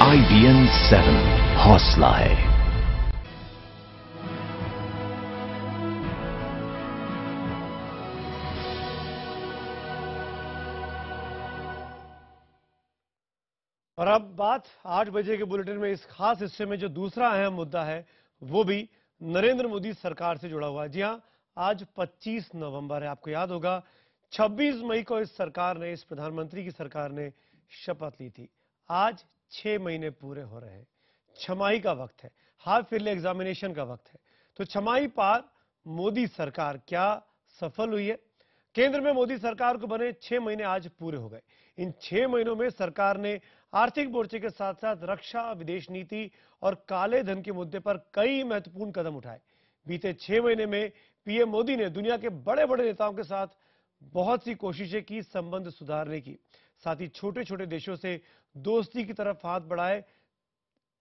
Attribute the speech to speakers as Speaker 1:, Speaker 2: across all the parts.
Speaker 1: IBN 7 हौसला है।
Speaker 2: और अब बात 8 बजे के बुलेटिन में इस खास हिस्से में जो दूसरा अहम मुद्दा है वो भी नरेंद्र मोदी सरकार से जुड़ा हुआ है। जी हां, आज 25 नवंबर है। आपको याद होगा 26 मई को इस प्रधानमंत्री की सरकार ने शपथ ली थी। आज 6 महीने पूरे हो रहे हैं। छमाही का वक्त है, हाफ ईयरली एग्जामिनेशन का वक्त है। तो छमाही पार मोदी सरकार क्या सफल हुई है? केंद्र में मोदी सरकार को बने 6 महीने आज पूरे हो गए। इन 6 महीनों में सरकार ने आर्थिक मोर्चे के साथ साथ रक्षा, विदेश नीति और काले धन के मुद्दे पर कई महत्वपूर्ण कदम उठाए। बीते 6 महीने में पीएम मोदी ने दुनिया के बड़े बड़े नेताओं के साथ बहुत सी कोशिशें की संबंध सुधारने की, साथ ही छोटे छोटे देशों से दोस्ती की तरफ हाथ बढ़ाए,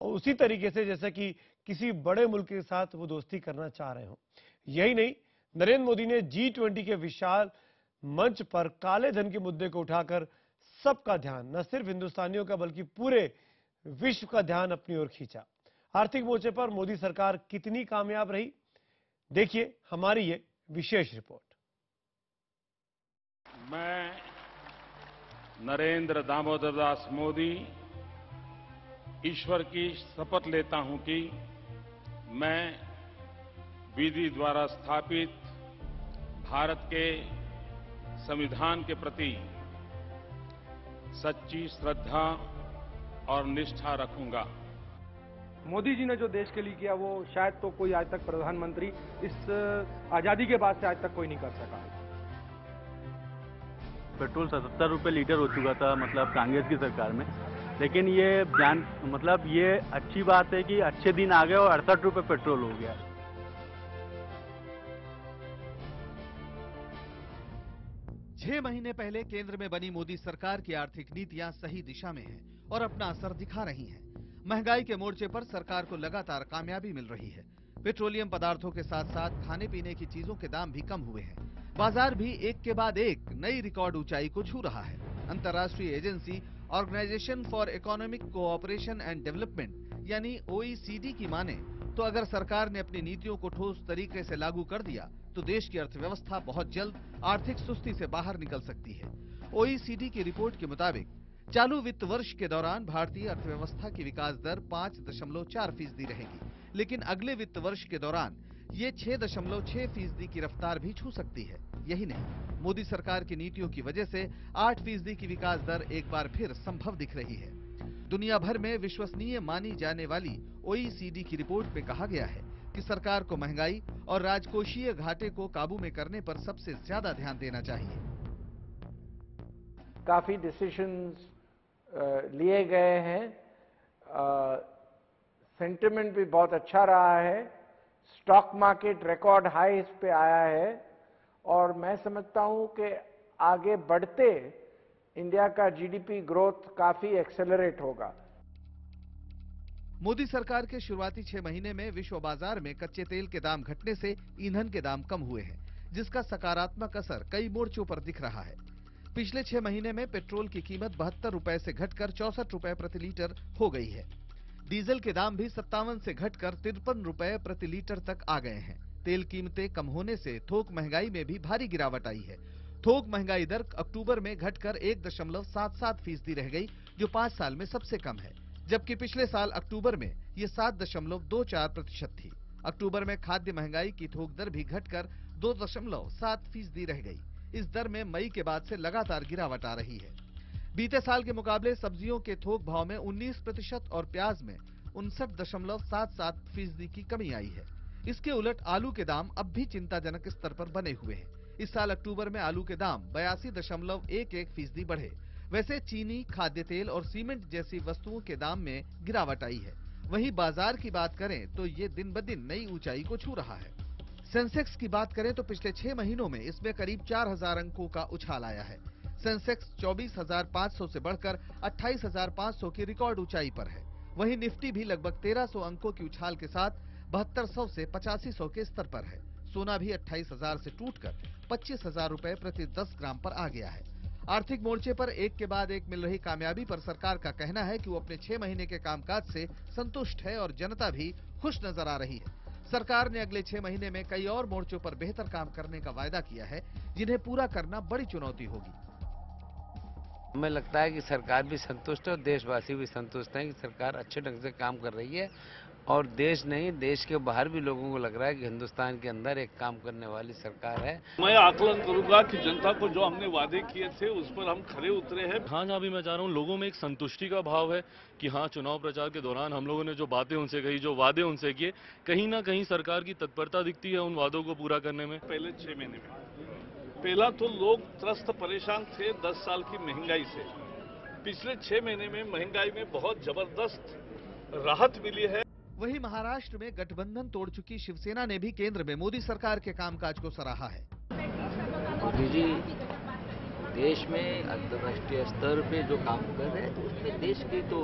Speaker 2: और उसी तरीके से जैसे कि किसी बड़े मुल्क के साथ वो दोस्ती करना चाह रहे हो। यही नहीं, नरेंद्र मोदी ने G20 के विशाल मंच पर काले धन के मुद्दे को उठाकर सबका ध्यान, न सिर्फ हिंदुस्तानियों का बल्कि पूरे विश्व का ध्यान अपनी ओर खींचा। आर्थिक मोर्चे पर मोदी सरकार कितनी कामयाब रही, देखिए हमारी ये विशेष रिपोर्ट।
Speaker 3: मैं नरेंद्र दामोदर दास मोदी ईश्वर की शपथ लेता हूं कि मैं विधि द्वारा स्थापित भारत के संविधान के प्रति सच्ची श्रद्धा और निष्ठा रखूंगा।
Speaker 4: मोदी जी ने जो देश के लिए किया वो शायद तो कोई आज तक प्रधानमंत्री इस आजादी के बाद से आज तक कोई नहीं कर सका।
Speaker 5: पेट्रोल 77 रुपये लीटर हो चुका था, मतलब कांग्रेस की सरकार में। लेकिन ये ये अच्छी बात है कि अच्छे दिन आ गए और 68 रुपये पेट्रोल हो गया।
Speaker 6: छह महीने पहले केंद्र में बनी मोदी सरकार की आर्थिक नीतियां सही दिशा में हैं और अपना असर दिखा रही हैं। महंगाई के मोर्चे पर सरकार को लगातार कामयाबी मिल रही है। पेट्रोलियम पदार्थों के साथ साथ खाने पीने की चीजों के दाम भी कम हुए हैं। बाजार भी एक के बाद एक नई रिकॉर्ड ऊंचाई को छू रहा है। अंतर्राष्ट्रीय agency organization for economic cooperation and development यानी OECD की माने तो अगर सरकार ने अपनी नीतियों को ठोस तरीके से लागू कर दिया तो देश की अर्थव्यवस्था बहुत जल्द आर्थिक सुस्ती से बाहर निकल सकती है। OECD की रिपोर्ट के मुताबिक चालू वित्त वर्ष के दौरान भारतीय अर्थव्यवस्था की विकास दर 5.4% रहेगी, लेकिन अगले वित्त वर्ष के दौरान ये 6.6% की रफ्तार भी छू सकती है। यही नहीं, मोदी सरकार की नीतियों की वजह से 8% की विकास दर एक बार फिर संभव दिख रही है। दुनिया भर में विश्वसनीय मानी जाने वाली OECD की रिपोर्ट में कहा गया है कि सरकार को महंगाई और राजकोषीय घाटे को काबू में करने पर सबसे ज्यादा ध्यान देना चाहिए।
Speaker 7: काफी डिसीजंस लिए गए हैं, सेंटिमेंट भी बहुत अच्छा रहा है, स्टॉक मार्केट रिकॉर्ड हाई पे आया है और मैं समझता हूं कि आगे बढ़ते इंडिया का GDP ग्रोथ काफी एक्सेलरेट होगा।
Speaker 6: मोदी सरकार के शुरुआती 6 महीने में विश्व बाजार में कच्चे तेल के दाम घटने से ईंधन के दाम कम हुए हैं, जिसका सकारात्मक असर कई मोर्चों पर दिख रहा है। पिछले 6 महीने में पेट्रोल की कीमत 72 रुपए से घटकर 64 रुपए प्रति लीटर हो गई है। डीजल के दाम भी 57 से घटकर 53 रुपए प्रति लीटर तक आ गए हैं। तेल कीमतें कम होने से थोक महंगाई में भी भारी गिरावट आई है। थोक महंगाई दर अक्टूबर में घटकर 1.77% रह गई, जो 5 साल में सबसे कम है, जबकि पिछले साल अक्टूबर में ये 7.24% थी। अक्टूबर में खाद्य महंगाई की थोक दर भी घटकर 2.7% रह गई। इस दर में मई के बाद से लगातार गिरावट आ रही है। बीते साल के मुकाबले सब्जियों के थोक भाव में 19% और प्याज में 59.77% की कमी आई है। इसके उलट आलू के दाम अब भी चिंताजनक स्तर पर बने हुए हैं। इस साल अक्टूबर में आलू के दाम 82.11% बढ़े। वैसे चीनी, खाद्य तेल और सीमेंट जैसी वस्तुओं के दाम में गिरावट आई है। वहीं बाजार की बात करें तो ये दिन ब दिन नई ऊंचाई को छू रहा है। सेंसेक्स की बात करें तो पिछले 6 महीनों में इसमें करीब 4000 अंकों का उछाल आया है। सेंसेक्स 24,500 से बढ़कर 28,500 की रिकॉर्ड ऊंचाई पर है। वहीं निफ्टी भी लगभग 1300 अंकों की उछाल के साथ 7200 से 8500 के स्तर पर है। सोना भी 28,000 से टूटकर 25,000 रुपए प्रति 10 ग्राम पर आ गया है। आर्थिक मोर्चे पर एक के बाद एक मिल रही कामयाबी पर सरकार का कहना है कि वो अपने 6 महीने के कामकाज से संतुष्ट है और जनता भी खुश नजर आ रही है। सरकार ने अगले 6 महीने में कई और मोर्चों पर बेहतर काम करने का वायदा किया है, जिन्हें पूरा करना बड़ी चुनौती होगी।
Speaker 8: हमें लगता है कि सरकार भी संतुष्ट है और देशवासी भी संतुष्ट हैं कि सरकार अच्छे ढंग से काम कर रही है और देश नहीं, देश के बाहर भी लोगों को लग रहा है कि हिंदुस्तान के अंदर एक काम करने वाली सरकार है।
Speaker 9: मैं आकलन करूंगा कि जनता को जो हमने वादे किए थे उस पर हम खरे उतरे हैं।
Speaker 10: हाँ, जहाँ भी मैं जा रहा हूँ लोगों में एक संतुष्टि का भाव है कि हाँ, चुनाव प्रचार के दौरान हम लोगों ने जो बातें उनसे कही, जो वादे उनसे किए, कहीं ना कहीं सरकार की तत्परता दिखती है उन वादों को पूरा करने में।
Speaker 9: पहले 6 महीने में पहला तो लोग त्रस्त परेशान थे 10 साल की महंगाई से। पिछले 6 महीने में महंगाई में बहुत जबरदस्त राहत मिली है।
Speaker 6: वहीं महाराष्ट्र में गठबंधन तोड़ चुकी शिवसेना ने भी केंद्र में मोदी सरकार के कामकाज को सराहा है।
Speaker 11: मोदी जी देश में अंतर्राष्ट्रीय स्तर पे जो काम कर रहे हैं तो उसमें देश की तो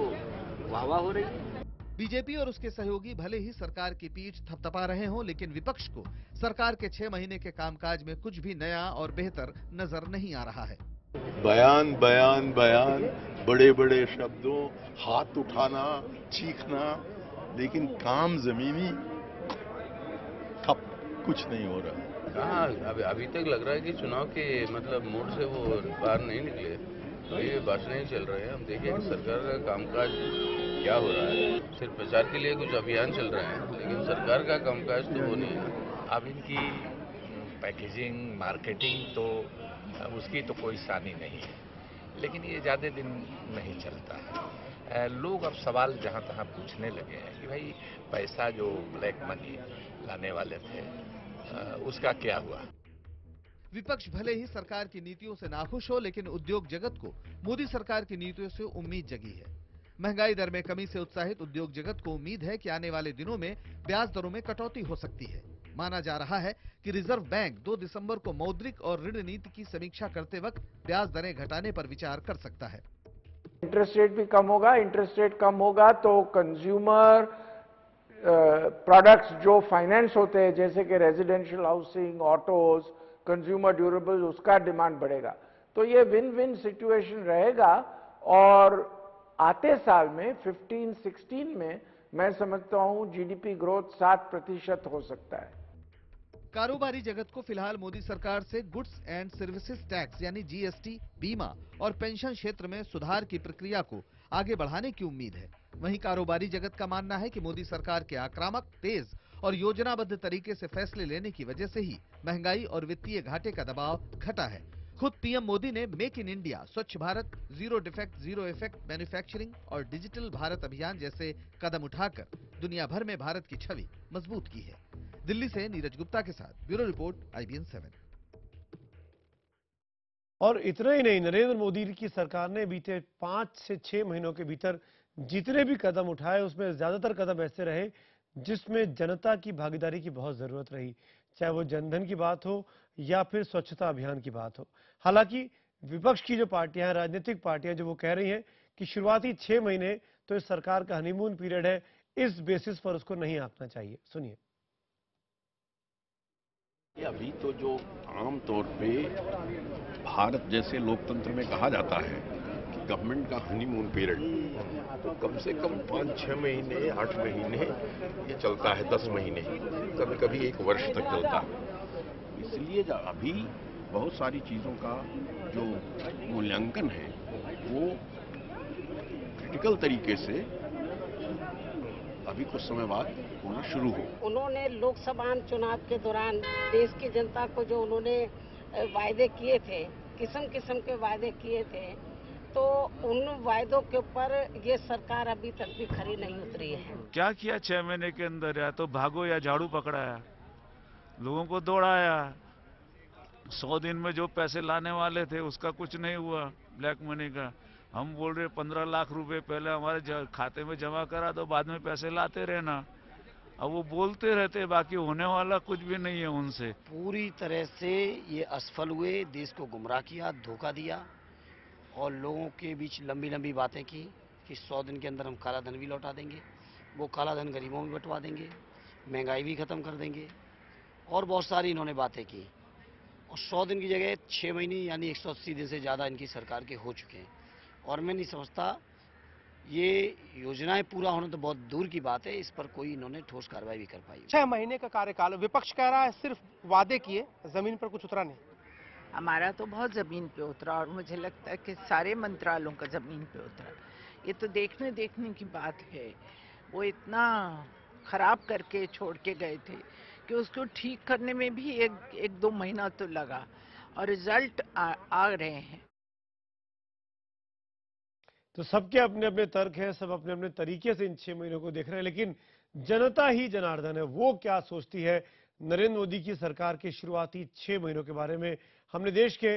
Speaker 11: वाहवाह हो रही है।
Speaker 6: बीजेपी और उसके सहयोगी भले ही सरकार की पीठ थपथपा रहे हों, लेकिन विपक्ष को सरकार के 6 महीने के कामकाज में कुछ भी नया और बेहतर नजर नहीं आ रहा है।
Speaker 12: बयान बयान बयान, बड़े बड़े शब्दों, हाथ उठाना, चीखना, लेकिन काम जमीनी ठप, कुछ नहीं हो रहा।
Speaker 13: कहाँ अभी तक लग रहा है कि चुनाव के मतलब मोड से वो बाहर नहीं निकले, तो ये भाषण ही चल रहे हैं। हम देखें कि सरकार का कामकाज क्या हो रहा है। सिर्फ प्रचार के लिए कुछ अभियान चल रहे हैं, लेकिन सरकार का कामकाज तो वो नहीं है।
Speaker 14: अब इनकी पैकेजिंग, मार्केटिंग तो उसकी तो कोई सानी नहीं है, लेकिन ये ज़्यादा दिन नहीं चलता है। लोग अब सवाल जहाँ तहाँ पूछने लगे हैं कि भाई पैसा जो ब्लैक मनी लाने वाले थे उसका क्या हुआ।
Speaker 6: विपक्ष भले ही सरकार की नीतियों से नाखुश हो, लेकिन उद्योग जगत को मोदी सरकार की नीतियों से उम्मीद जगी है। महंगाई दर में कमी से उत्साहित उद्योग जगत को उम्मीद है कि आने वाले दिनों में ब्याज दरों में कटौती हो सकती है। माना जा रहा है कि रिजर्व बैंक 2 दिसंबर को मौद्रिक और ऋण नीति की समीक्षा करते वक्त ब्याज दरें घटाने पर विचार कर सकता है।
Speaker 7: इंटरेस्ट रेट भी कम होगा। इंटरेस्ट रेट कम होगा तो कंज्यूमर प्रोडक्ट्स जो फाइनेंस होते हैं, जैसे कि residential housing, autos, consumer durables, उसका डिमांड बढ़ेगा। तो ये विन विन सिचुएशन रहेगा और आते साल में 15-16 में मैं समझता हूं जीडीपी ग्रोथ 7% हो सकता है।
Speaker 6: कारोबारी जगत को फिलहाल मोदी सरकार से गुड्स एंड सर्विसेज टैक्स यानी जीएसटी, बीमा और पेंशन क्षेत्र में सुधार की प्रक्रिया को आगे बढ़ाने की उम्मीद है। वहीं कारोबारी जगत का मानना है कि मोदी सरकार के आक्रामक, तेज और योजनाबद्ध तरीके से फैसले लेने की वजह से ही महंगाई और वित्तीय घाटे का दबाव घटा है। खुद पीएम मोदी ने मेक इन इंडिया, स्वच्छ Bharat, zero defect zero effect manufacturing और डिजिटल भारत अभियान जैसे कदम उठाकर दुनिया भर में भारत की छवि मजबूत की है। दिल्ली से नीरज गुप्ता के साथ ब्यूरो रिपोर्ट, IBN 7।
Speaker 2: और इतना ही नहीं, नरेंद्र मोदी की सरकार ने बीते 5 से 6 महीनों के भीतर जितने भी कदम उठाए उसमें ज्यादातर कदम ऐसे रहे जिसमें जनता की भागीदारी की बहुत जरूरत रही, चाहे वो जनधन की बात हो या फिर स्वच्छता अभियान की बात हो। हालांकि विपक्ष की जो पार्टियां हैं, राजनीतिक पार्टियां, जो वो कह रही हैं कि शुरुआती 6 महीने तो इस सरकार का हनीमून पीरियड है, इस बेसिस पर उसको नहीं आंकना चाहिए। सुनिए।
Speaker 12: अभी तो जो आम तौर पे भारत जैसे लोकतंत्र में कहा जाता है कि गवर्नमेंट का हनीमून पीरियड, तो कम से कम 5-6 महीने, 8 महीने ये चलता है, 10 महीने, कभी कभी 1 वर्ष तक चलता है। इसलिए अभी बहुत सारी चीजों का जो मूल्यांकन है वो क्रिटिकल तरीके से अभी कुछ समय बाद होना शुरू हो।
Speaker 15: उन्होंने लोकसभा चुनाव के दौरान देश की जनता को जो उन्होंने वायदे किए थे, किस्म किस्म के वायदे किए थे, तो उन वायदों के ऊपर ये सरकार अभी तक भी खरी नहीं उतरी है।
Speaker 16: क्या किया 6 महीने के अंदर? या तो भागो या झाड़ू पकड़ाया, लोगों को दौड़ाया। 100 दिन में जो पैसे लाने वाले थे उसका कुछ नहीं हुआ, ब्लैक मनी का। हम बोल रहे 15 लाख रुपए पहले हमारे खाते में जमा करा दो, बाद में पैसे लाते रहना। अब वो बोलते रहते, बाकी होने वाला कुछ भी नहीं है उनसे।
Speaker 17: पूरी तरह से ये असफल हुए, देश को गुमराह किया, धोखा दिया और लोगों के बीच लंबी लंबी बातें की कि 100 दिन के अंदर हम काला धन भी लौटा देंगे, वो काला धन गरीबों में बंटवा देंगे, महंगाई भी खत्म कर देंगे और बहुत सारी इन्होंने बातें की। और 100 दिन की जगह 6 महीने यानी 180 दिन से ज़्यादा इनकी सरकार के हो चुके हैं। और मैं नहीं समझता ये योजनाएं पूरा होना तो बहुत दूर की बात है, इस पर कोई इन्होंने ठोस कार्रवाई भी कर पाई।
Speaker 4: 6 महीने का कार्यकाल, विपक्ष कह रहा है सिर्फ वादे किए, जमीन पर कुछ उतरा नहीं।
Speaker 18: हमारा तो बहुत जमीन पे उतरा और मुझे लगता है कि सारे मंत्रालयों का जमीन पे उतरा। ये तो देखने की बात है। वो इतना खराब करके छोड़ के गए थे कि उसको ठीक करने में भी एक दो महीना तो लगा और रिजल्ट आ रहे हैं।
Speaker 2: तो सबके अपने अपने तर्क हैं, सब अपने अपने तरीके से इन 6 महीनों को देख रहे हैं, लेकिन जनता ही जनार्दन है। वो क्या सोचती है नरेंद्र मोदी की सरकार के शुरुआती 6 महीनों के बारे में। हमने देश के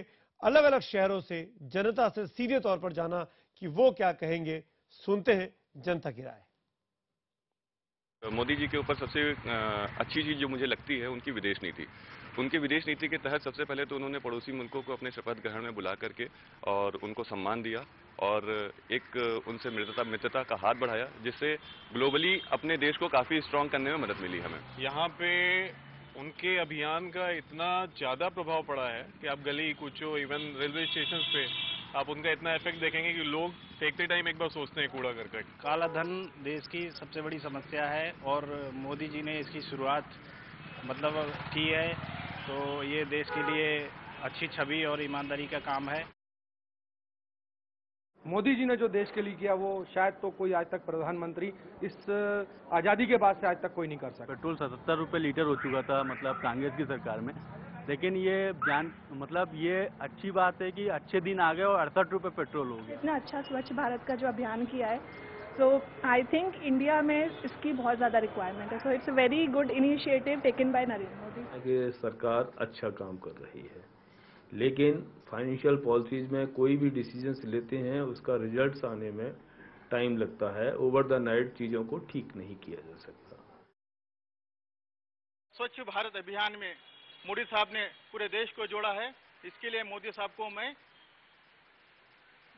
Speaker 2: अलग अलग शहरों से जनता से सीधे तौर पर जाना कि वो क्या कहेंगे। सुनते हैं जनता की राय।
Speaker 19: मोदी जी के ऊपर सबसे अच्छी चीज जो मुझे लगती है उनकी विदेश नीति। उनकी विदेश नीति के तहत सबसे पहले तो उन्होंने पड़ोसी मुल्कों को अपने शपथ ग्रहण में बुला करके और उनको सम्मान दिया और एक उनसे मित्रता का हाथ बढ़ाया, जिससे ग्लोबली अपने देश को काफी स्ट्रांग करने में मदद मिली हमें।
Speaker 20: यहाँ पे उनके अभियान का इतना ज्यादा प्रभाव पड़ा है कि आप गली कूचो इवन रेलवे स्टेशन पे आप उनका इतना इफेक्ट देखेंगे कि लोग फेंकते टाइम एक बार सोचते हैं कूड़ा करके।
Speaker 21: काला धन देश की सबसे बड़ी समस्या है और मोदी जी ने इसकी शुरुआत की है, तो ये देश के लिए अच्छी छवि और ईमानदारी का काम है।
Speaker 4: मोदी जी ने जो देश के लिए किया वो शायद तो कोई आज तक प्रधानमंत्री इस आज़ादी के बाद से आज तक कोई नहीं कर सका।
Speaker 5: पेट्रोल 77 रुपये लीटर हो चुका था कांग्रेस की सरकार में, लेकिन ये अच्छी बात है कि अच्छे दिन आ गए और 68 रुपये पेट्रोल हो गया।
Speaker 22: इतना अच्छा स्वच्छ भारत का जो अभियान किया है, तो आई थिंक इंडिया में इसकी बहुत ज़्यादा रिक्वायरमेंट है। So it's a very good initiative taken by Narendra Modi.
Speaker 23: सरकार अच्छा काम कर रही है, लेकिन फाइनेंशियल पॉलिसीज में कोई भी डिसीजंस लेते हैं उसका रिजल्ट्स आने में टाइम लगता है। ओवर द नाइट चीज़ों को ठीक नहीं किया जा सकता।
Speaker 24: स्वच्छ भारत अभियान में मोदी साहब ने पूरे देश को जोड़ा है। इसके लिए मोदी साहब को मैं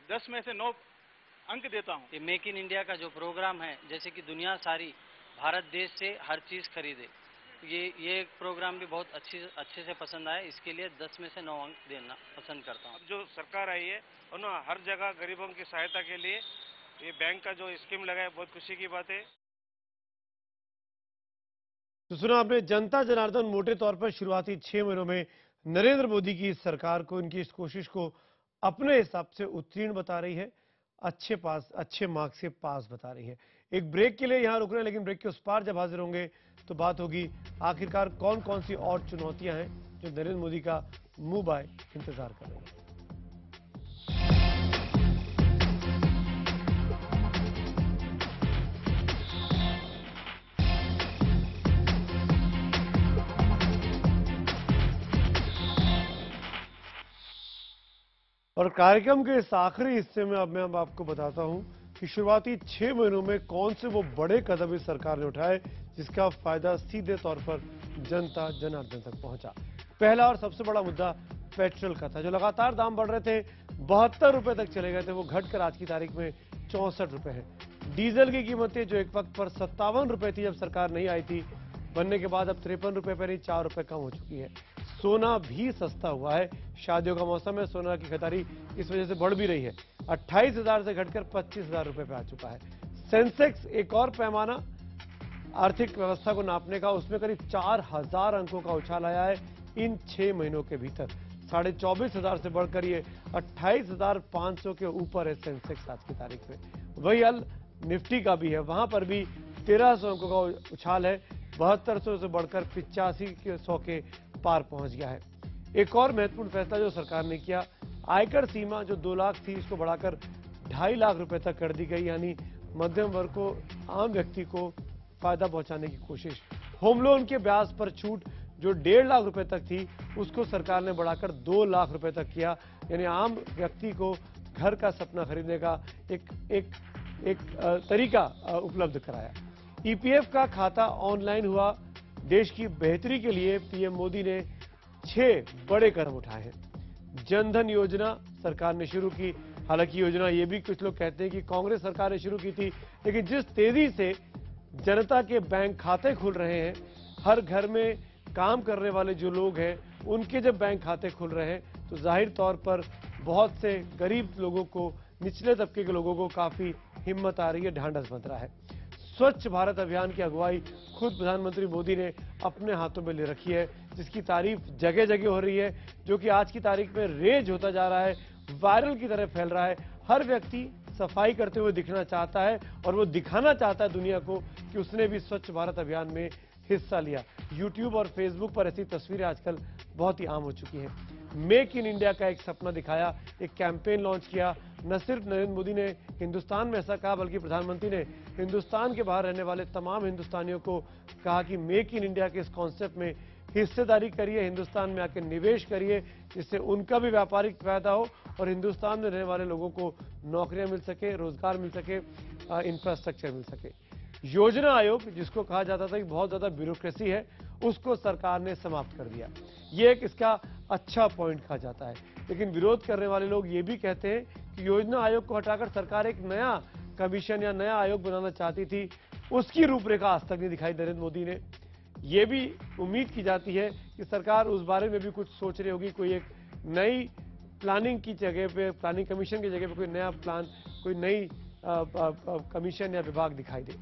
Speaker 24: 10 में से 9 अंक देता हूं।
Speaker 25: ये मेक इन इंडिया का जो प्रोग्राम है, जैसे कि दुनिया सारी भारत देश से हर चीज खरीदे, ये प्रोग्राम भी बहुत अच्छे से पसंद आया। इसके लिए 10 में से 9 अंक देना पसंद करता हूँ।
Speaker 24: अब जो सरकार आई है उन्होंने हर जगह गरीबों की सहायता के लिए ये बैंक का जो स्कीम लगाया, बहुत खुशी की बात है।
Speaker 2: तो सुना आपने, जनता जनार्दन मोटे तौर पर शुरुआती 6 महीनों में नरेंद्र मोदी की सरकार को, इनकी इस कोशिश को अपने हिसाब से उत्तीर्ण बता रही है, अच्छे मार्क्स से पास बता रही है। एक ब्रेक के लिए यहां रुक रहे हैं, लेकिन ब्रेक के उस पार जब हाजिर होंगे तो बात होगी आखिरकार कौन कौन सी और चुनौतियां हैं जो नरेंद्र मोदी का मुंह बाय इंतजार कर रही है। और कार्यक्रम के इस आखिरी हिस्से में अब मैं आपको बताता हूं कि शुरुआती 6 महीनों में कौन से वो बड़े कदम इस सरकार ने उठाए जिसका फायदा सीधे तौर पर जनता जनार्दन तक पहुंचा। पहला और सबसे बड़ा मुद्दा पेट्रोल का था, जो लगातार दाम बढ़ रहे थे, 72 रुपए तक चले गए थे, वो घटकर आज की तारीख में 64 रुपए है। डीजल की कीमतें जो एक वक्त पर 57 रुपए थी जब सरकार नहीं आई थी, बनने के बाद अब 53 रुपए पर ही 4 रुपए कम हो चुकी है। सोना भी सस्ता हुआ है, शादियों का मौसम है, सोना की खरीदारी इस वजह से बढ़ भी रही है। 28,000 से घटकर 25,000 रुपए पे आ चुका है। सेंसेक्स एक और पैमाना आर्थिक व्यवस्था को नापने का, उसमें करीब 4,000 अंकों का उछाल आया है इन 6 महीनों के भीतर। 24,500 से बढ़कर ये 28,500 के ऊपर है सेंसेक्स आज की तारीख में। वही हाल निफ्टी का भी है, वहां पर भी 1,300 अंकों का उछाल है, 7200 से बढ़कर 8500 के पार पहुंच गया है। एक और महत्वपूर्ण फैसला जो सरकार ने किया, आयकर सीमा जो 2 लाख थी इसको बढ़ाकर 2.5 लाख रुपए तक कर दी गई, यानी मध्यम वर्ग को, आम व्यक्ति को फायदा पहुंचाने की कोशिश। होम लोन के ब्याज पर छूट जो 1.5 लाख रुपए तक थी उसको सरकार ने बढ़ाकर 2 लाख रुपए तक किया, यानी आम व्यक्ति को घर का सपना खरीदने का एक तरीका उपलब्ध कराया। ईपीएफ का खाता ऑनलाइन हुआ। देश की बेहतरी के लिए पीएम मोदी ने 6 बड़े कदम उठाए हैं। जनधन योजना सरकार ने शुरू की। हालांकि योजना ये भी कुछ लोग कहते हैं कि कांग्रेस सरकार ने शुरू की थी, लेकिन जिस तेजी से जनता के बैंक खाते खुल रहे हैं, हर घर में काम करने वाले जो लोग हैं उनके जब बैंक खाते खुल रहे हैं तो जाहिर तौर पर बहुत से गरीब लोगों को, निचले तबके के लोगों को काफी हिम्मत आ रही है, ढांढस बंध रहा है। स्वच्छ भारत अभियान की अगुवाई खुद प्रधानमंत्री मोदी ने अपने हाथों में ले रखी है, जिसकी तारीफ जगह जगह हो रही है, जो कि आज की तारीख में रेज होता जा रहा है, वायरल की तरह फैल रहा है। हर व्यक्ति सफाई करते हुए दिखना चाहता है और वो दिखाना चाहता है दुनिया को कि उसने भी स्वच्छ भारत अभियान में हिस्सा लिया। यूट्यूब और फेसबुक पर ऐसी तस्वीरें आजकल बहुत ही आम हो चुकी हैं। मेक इन इंडिया का एक सपना दिखाया, एक कैंपेन लॉन्च किया। न सिर्फ नरेंद्र मोदी ने हिंदुस्तान में ऐसा कहा, बल्कि प्रधानमंत्री ने हिंदुस्तान के बाहर रहने वाले तमाम हिंदुस्तानियों को कहा कि मेक इन इंडिया के इस कॉन्सेप्ट में हिस्सेदारी करिए, हिंदुस्तान में आकर निवेश करिए, जिससे उनका भी व्यापारिक फायदा हो और हिंदुस्तान में रहने वाले लोगों को नौकरियां मिल सके, रोजगार मिल सके, इंफ्रास्ट्रक्चर मिल सके। योजना आयोग, जिसको कहा जाता था कि बहुत ज्यादा ब्यूरोक्रेसी है, उसको सरकार ने समाप्त कर दिया। ये एक इसका अच्छा पॉइंट कहा जाता है। लेकिन विरोध करने वाले लोग ये भी कहते हैं कि योजना आयोग को हटाकर सरकार एक नया कमीशन या नया आयोग बनाना चाहती थी, उसकी रूपरेखा आज तक नहीं दिखाई नरेंद्र मोदी ने। ये भी उम्मीद की जाती है कि सरकार उस बारे में भी कुछ सोच रही होगी, कोई एक नई प्लानिंग की जगह पे, प्लानिंग कमीशन की जगह पे कोई नया प्लान, कोई नई कमीशन या विभाग दिखाई दे।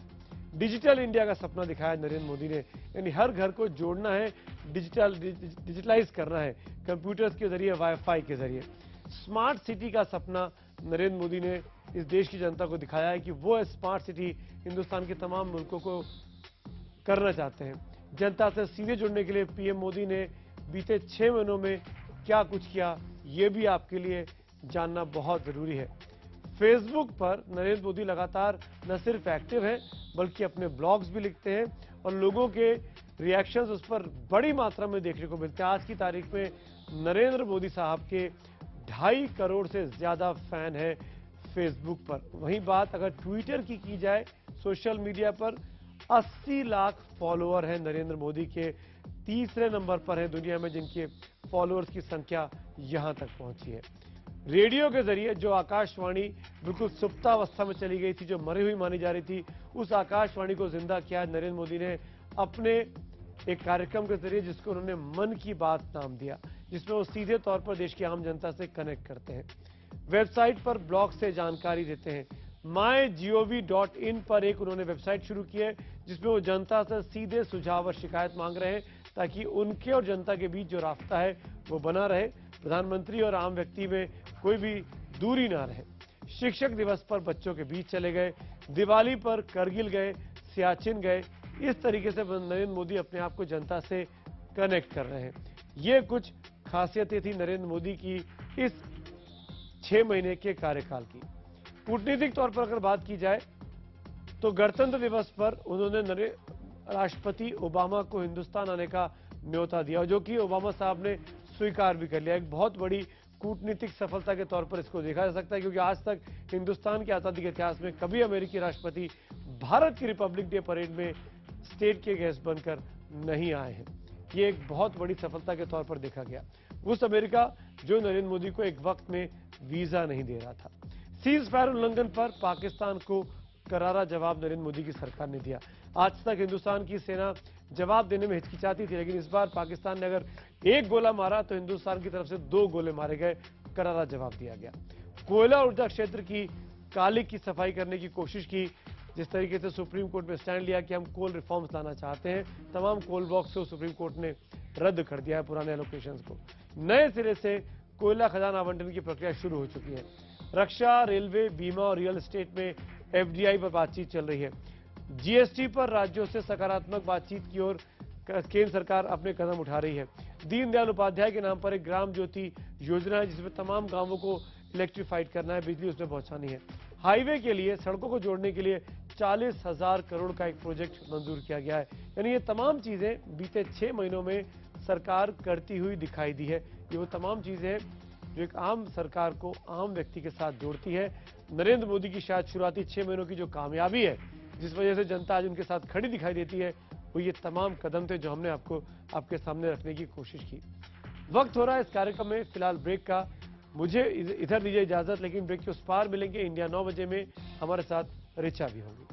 Speaker 2: डिजिटल इंडिया का सपना दिखाया नरेंद्र मोदी ने, यानी हर घर को जोड़ना है, डिजिटलाइज करना है, कंप्यूटर्स के जरिए, वाईफाई के जरिए। स्मार्ट सिटी का सपना नरेंद्र मोदी ने इस देश की जनता को दिखाया है कि वो स्मार्ट सिटी हिंदुस्तान के तमाम मुल्कों को करना चाहते हैं। जनता से सीधे जुड़ने के लिए पीएम मोदी ने बीते 6 महीनों में क्या कुछ किया, ये भी आपके लिए जानना बहुत जरूरी है। फेसबुक पर नरेंद्र मोदी लगातार न सिर्फ एक्टिव है, बल्कि अपने ब्लॉग्स भी लिखते हैं और लोगों के रिएक्शंस उस पर बड़ी मात्रा में देखने को मिलते हैं। आज की तारीख में नरेंद्र मोदी साहब के 2.5 करोड़ से ज्यादा फैन है फेसबुक पर। वहीं बात अगर ट्विटर की जाए, सोशल मीडिया पर 80 लाख फॉलोअर हैं नरेंद्र मोदी के, तीसरे नंबर पर है दुनिया में जिनके फॉलोअर्स की संख्या यहां तक पहुंची है। रेडियो के जरिए जो आकाशवाणी बिल्कुल सुप्तावस्था में चली गई थी, जो मरी हुई मानी जा रही थी, उस आकाशवाणी को जिंदा किया नरेंद्र मोदी ने अपने एक कार्यक्रम के जरिए, जिसको उन्होंने मन की बात नाम दिया, जिसमें वो सीधे तौर पर देश की आम जनता से कनेक्ट करते हैं। वेबसाइट पर ब्लॉग से जानकारी देते हैं। mygov.in पर एक उन्होंने वेबसाइट शुरू की है, जिसमें वो जनता से सीधे सुझाव और शिकायत मांग रहे हैं, ताकि उनके और जनता के बीच जो रास्ता है वो बना रहे, प्रधानमंत्री और आम व्यक्ति में कोई भी दूरी ना रहे। शिक्षक दिवस पर बच्चों के बीच चले गए, दिवाली पर करगिल गए, सियाचिन गए। इस तरीके से नरेंद्र मोदी अपने आप को जनता से कनेक्ट कर रहे हैं। ये कुछ खासियतें थी नरेंद्र मोदी की इस 6 महीने के कार्यकाल की। कूटनीतिक तौर पर अगर बात की जाए तो गणतंत्र दिवस पर उन्होंने राष्ट्रपति ओबामा को हिंदुस्तान आने का न्योता दिया, जो कि ओबामा साहब ने स्वीकार भी कर लिया। एक बहुत बड़ी कूटनीतिक सफलता के तौर पर इसको देखा जा सकता है, क्योंकि आज तक हिंदुस्तान की आजादी के इतिहास में कभी अमेरिकी राष्ट्रपति भारत की रिपब्लिक डे परेड में स्टेट के गेस्ट बनकर नहीं आए हैं। ये एक बहुत बड़ी सफलता के तौर पर देखा गया। उस अमेरिका जो नरेंद्र मोदी को एक वक्त में वीजा नहीं दे रहा था। सीज फायर उल्लंघन पर पाकिस्तान को करारा जवाब नरेंद्र मोदी की सरकार ने दिया। आज तक हिंदुस्तान की सेना जवाब देने में हिचकिचाती थी, लेकिन इस बार पाकिस्तान ने अगर एक गोला मारा तो हिंदुस्तान की तरफ से 2 गोले मारे गए, करारा जवाब दिया गया। कोयला ऊर्जा क्षेत्र की काली की सफाई करने की कोशिश की। जिस तरीके से सुप्रीम कोर्ट में स्टैंड लिया कि हम कोल रिफॉर्म्स लाना चाहते हैं, तमाम कोल ब्लॉक्स को सुप्रीम कोर्ट ने रद्द कर दिया है, पुराने एलोकेशंस को। नए सिरे से कोयला खदान आवंटन की प्रक्रिया शुरू हो चुकी है। रक्षा, रेलवे, बीमा और रियल एस्टेट में एफडीआई पर बातचीत चल रही है। जीएसटी पर राज्यों से सकारात्मक बातचीत की ओर केंद्र सरकार अपने कदम उठा रही है। दीनदयाल उपाध्याय के नाम पर एक ग्राम ज्योति योजना है, जिसमें तमाम गांवों को इलेक्ट्रीफाइड करना है, बिजली उसमें पहुंचानी है। हाईवे के लिए, सड़कों को जोड़ने के लिए 40,000 करोड़ का एक प्रोजेक्ट मंजूर किया गया है। यानी ये तमाम चीजें बीते 6 महीनों में सरकार करती हुई दिखाई दी है। ये वो तमाम चीजें हैं जो एक आम सरकार को आम व्यक्ति के साथ जोड़ती है। नरेंद्र मोदी की शायद शुरुआती 6 महीनों की जो कामयाबी है, जिस वजह से जनता आज उनके साथ खड़ी दिखाई देती है, वो ये तमाम कदम थे जो हमने आपके सामने रखने की कोशिश की। वक्त हो रहा है इस कार्यक्रम में फिलहाल ब्रेक का। मुझे इधर दीजिए इजाजत, लेकिन ब्रेक के उस पार मिलेंगे इंडिया 9 बजे में, हमारे साथ ऋचा भी होंगी।